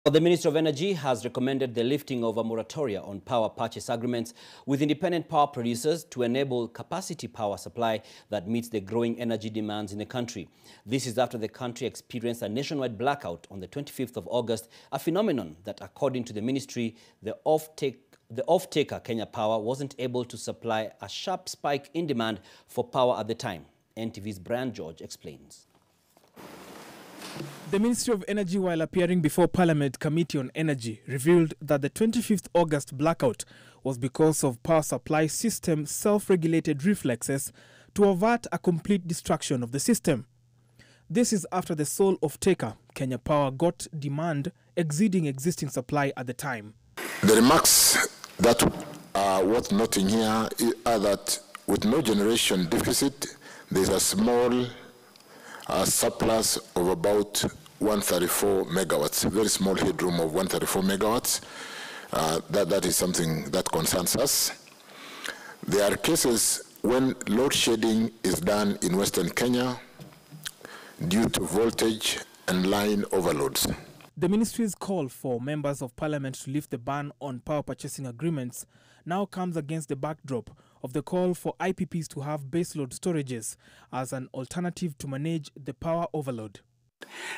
The Ministry of Energy has recommended the lifting of a moratoria on power purchase agreements with independent power producers to enable capacity power supply that meets the growing energy demands in the country. This is after the country experienced a nationwide blackout on the 25th of August, a phenomenon that, according to the ministry, the off-taker Kenya Power wasn't able to supply a sharp spike in demand for power at the time. NTV's Brian George explains. The Ministry of Energy, while appearing before Parliament Committee on Energy, revealed that the 25th August blackout was because of power supply system self-regulated reflexes to avert a complete destruction of the system. This is after the sole off-taker, Kenya Power, got demand exceeding existing supply at the time. The remarks that are worth noting here are that with no generation deficit, there's a small surplus of about 134 megawatts, a very small headroom of 134 megawatts. That is something that concerns us. There are cases when load shedding is done in Western Kenya due to voltage and line overloads. The ministry's call for members of parliament to lift the ban on power purchasing agreements now comes against the backdrop of the call for IPPs to have baseload storages as an alternative to manage the power overload.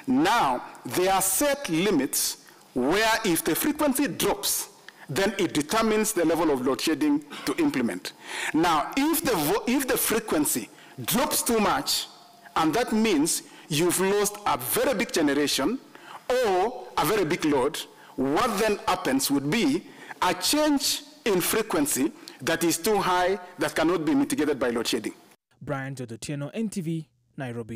Now, there are set limits where if the frequency drops, then it determines the level of load shedding to implement. Now, if the frequency drops too much, and that means you've lost a very big generation or a very big load, what then happens would be a change in frequency that is too high that cannot be mitigated by load shedding. Brian George, NTV, Nairobi.